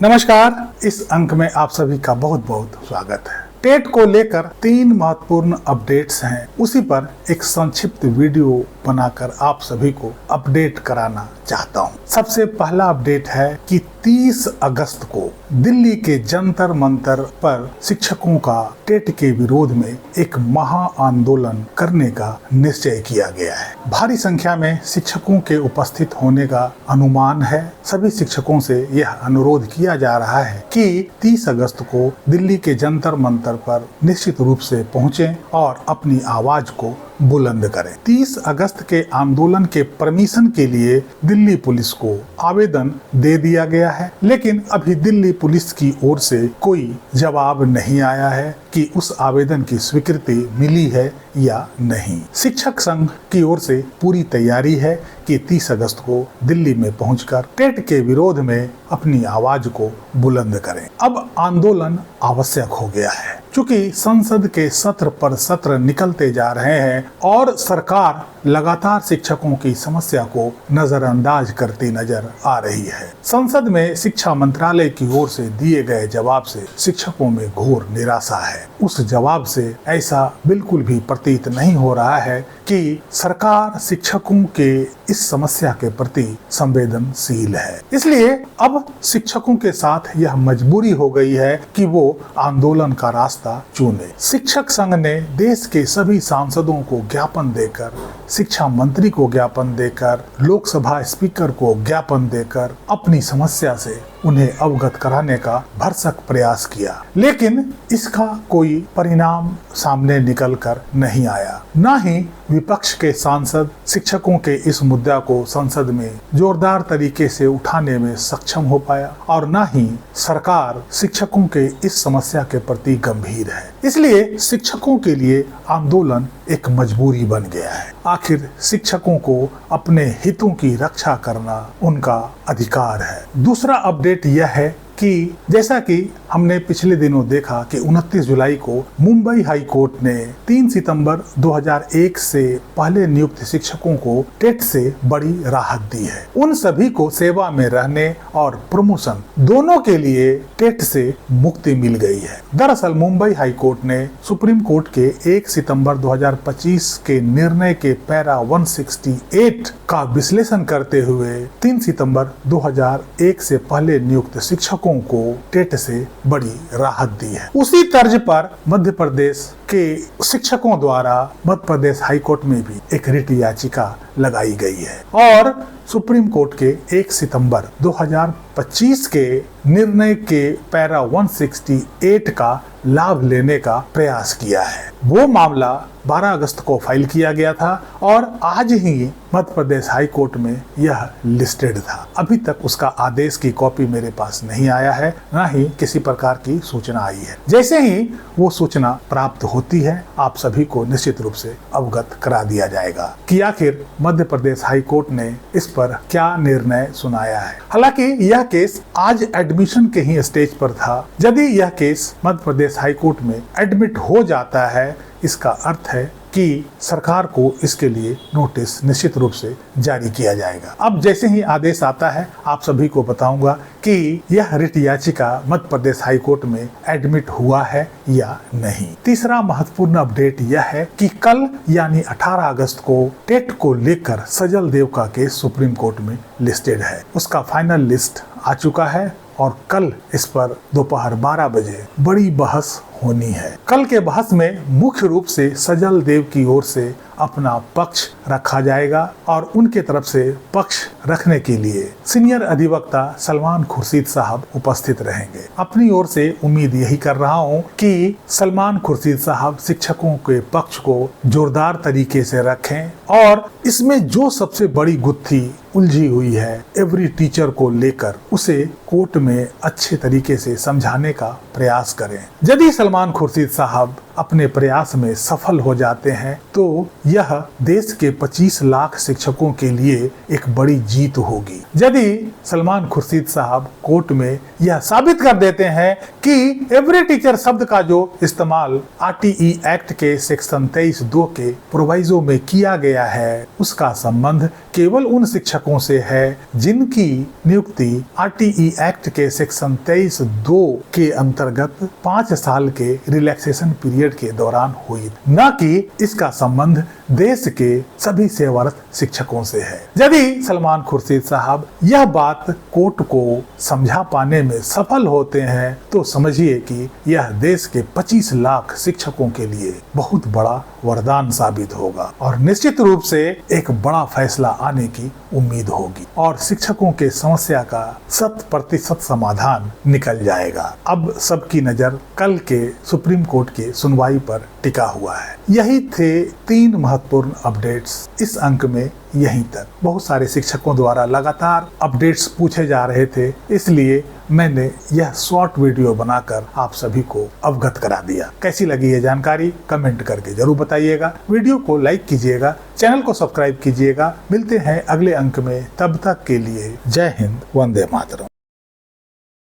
नमस्कार। इस अंक में आप सभी का बहुत बहुत स्वागत है। टेट को लेकर 3 महत्वपूर्ण अपडेट्स हैं, उसी पर एक संक्षिप्त वीडियो बनाकर आप सभी को अपडेट कराना चाहता हूं। सबसे पहला अपडेट है कि 30 अगस्त को दिल्ली के जंतर मंतर पर शिक्षकों का टेट के विरोध में एक महा आंदोलन करने का निश्चय किया गया है। भारी संख्या में शिक्षकों के उपस्थित होने का अनुमान है। सभी शिक्षकों से यह अनुरोध किया जा रहा है कि 30 अगस्त को दिल्ली के जंतर मंतर पर निश्चित रूप से पहुंचें और अपनी आवाज को बुलंद करें। 30 अगस्त के आंदोलन के परमिशन के लिए दिल्ली पुलिस को आवेदन दे दिया गया है, लेकिन अभी दिल्ली पुलिस की ओर से कोई जवाब नहीं आया है कि उस आवेदन की स्वीकृति मिली है या नहीं। शिक्षक संघ की ओर से पूरी तैयारी है कि 30 अगस्त को दिल्ली में पहुंचकर टेट के विरोध में अपनी आवाज को बुलंद करें। अब आंदोलन आवश्यक हो गया है, क्योंकि संसद के सत्र पर सत्र निकलते जा रहे हैं और सरकार लगातार शिक्षकों की समस्या को नजरअंदाज करती नजर आ रही है। संसद में शिक्षा मंत्रालय की ओर से दिए गए जवाब से शिक्षकों में घोर निराशा है। उस जवाब से ऐसा बिल्कुल भी प्रतीत नहीं हो रहा है कि सरकार शिक्षकों के इस समस्या के प्रति संवेदनशील है। इसलिए अब शिक्षकों के साथ यह मजबूरी हो गई है कि वो आंदोलन का रास्ता चुने। शिक्षक संघ ने देश के सभी सांसदों को ज्ञापन देकर, शिक्षा मंत्री को ज्ञापन देकर, लोकसभा स्पीकर को ज्ञापन देकर अपनी समस्या से उन्हें अवगत कराने का भरसक प्रयास किया, लेकिन इसका कोई परिणाम सामने निकल कर नहीं आया। न ही विपक्ष के सांसद शिक्षकों के इस मुद्दा को संसद में जोरदार तरीके से उठाने में सक्षम हो पाया और न ही सरकार शिक्षकों के इस समस्या के प्रति गंभीर है। इसलिए शिक्षकों के लिए आंदोलन एक मजबूरी बन गया है। आखिर शिक्षकों को अपने हितों की रक्षा करना उनका अधिकार है। दूसरा अपडेट यह है कि जैसा कि हमने पिछले दिनों देखा कि 29 जुलाई को मुंबई हाई कोर्ट ने 3 सितंबर 2001 से पहले नियुक्त शिक्षकों को टेट से बड़ी राहत दी है। उन सभी को सेवा में रहने और प्रमोशन दोनों के लिए टेट से मुक्ति मिल गई है। दरअसल मुंबई हाई कोर्ट ने सुप्रीम कोर्ट के 1 सितंबर 2025 के निर्णय के पैरा 168 का विश्लेषण करते हुए 3 सितंबर 2001 से पहले नियुक्त शिक्षकों को टेट से बड़ी राहत दी है। उसी तर्ज पर मध्य प्रदेश के शिक्षकों द्वारा मध्य प्रदेश हाई कोर्ट में भी एक रिट याचिका लगाई गई है और सुप्रीम कोर्ट के 1 सितंबर 2025 के निर्णय के पैरा 168 का लाभ लेने का प्रयास किया है। वो मामला 12 अगस्त को फाइल किया गया था और आज ही मध्य प्रदेश हाई कोर्ट में यह लिस्टेड था। अभी तक उसका आदेश की कॉपी मेरे पास नहीं आया है, न ही किसी प्रकार की सूचना आई है। जैसे ही वो सूचना प्राप्त होती है, आप सभी को निश्चित रूप से अवगत करा दिया जाएगा कि आखिर मध्य प्रदेश हाई कोर्ट ने इस पर क्या निर्णय सुनाया है। हालांकि यह केस आज एडमिशन के ही स्टेज पर था। यदि यह case Madhya Pradesh high court में एडमिट हो जाता है, इसका अर्थ है कि सरकार को इसके लिए नोटिस निश्चित रूप से जारी किया जाएगा। अब जैसे ही आदेश आता है, आप सभी को बताऊंगा कि यह रिट याचिका मध्य प्रदेश हाई कोर्ट में एडमिट हुआ है या नहीं। तीसरा महत्वपूर्ण अपडेट यह है कि कल यानी 18 अगस्त को टेट को लेकर सजल देव का केस सुप्रीम कोर्ट में लिस्टेड है। उसका फाइनल लिस्ट आ चुका है और कल इस पर दोपहर 12 बजे बड़ी बहस होनी है। कल के बहस में मुख्य रूप से सजल देव की ओर से अपना पक्ष रखा जाएगा और उनके तरफ से पक्ष रखने के लिए सीनियर अधिवक्ता सलमान खुर्शीद साहब उपस्थित रहेंगे। अपनी ओर से उम्मीद यही कर रहा हूं कि सलमान खुर्शीद साहब शिक्षकों के पक्ष को जोरदार तरीके से रखें और इसमें जो सबसे बड़ी गुत्थी उलझी हुई है एवरी टीचर को लेकर, उसे कोर्ट में अच्छे तरीके से समझाने का प्रयास करें। यदि सलमान खुर्शीद साहब अपने प्रयास में सफल हो जाते हैं तो यह देश के 25 लाख शिक्षकों के लिए एक बड़ी जीत होगी। यदि सलमान खुर्शीद साहब कोर्ट में यह साबित कर देते हैं कि एवरी टीचर शब्द का जो इस्तेमाल आरटीई एक्ट के सेक्शन 23(2) के प्रोवाइजो में किया गया है उसका संबंध केवल उन शिक्षकों से है जिनकी नियुक्ति आरटीई एक्ट के सेक्शन 23(2) के अंतर्गत 5 साल के रिलैक्सेशन पीरियड के दौरान हुई, न कि इसका संबंध देश के सभी सेवारत शिक्षकों से है। यदि सलमान खुर्शीद साहब यह बात कोर्ट को समझा पाने में सफल होते हैं तो समझिए कि यह देश के 25 लाख शिक्षकों के लिए बहुत बड़ा वरदान साबित होगा और निश्चित रूप से एक बड़ा फैसला आने की उम्मीद होगी और शिक्षकों के समस्या का 100% समाधान निकल जाएगा। अब सबकी नजर कल के सुप्रीम कोर्ट के सुनवाई पर टिका हुआ है। यही थे 3 महत्वपूर्ण अपडेट्स इस अंक में। यहीं तक बहुत सारे शिक्षकों द्वारा लगातार अपडेट्स पूछे जा रहे थे, इसलिए मैंने यह शॉर्ट वीडियो बनाकर आप सभी को अवगत करा दिया। कैसी लगी ये जानकारी कमेंट करके जरूर बताइएगा। वीडियो को लाइक कीजिएगा, चैनल को सब्सक्राइब कीजिएगा। मिलते हैं अगले अंक में, तब तक के लिए जय हिंद, वंदे मातरम।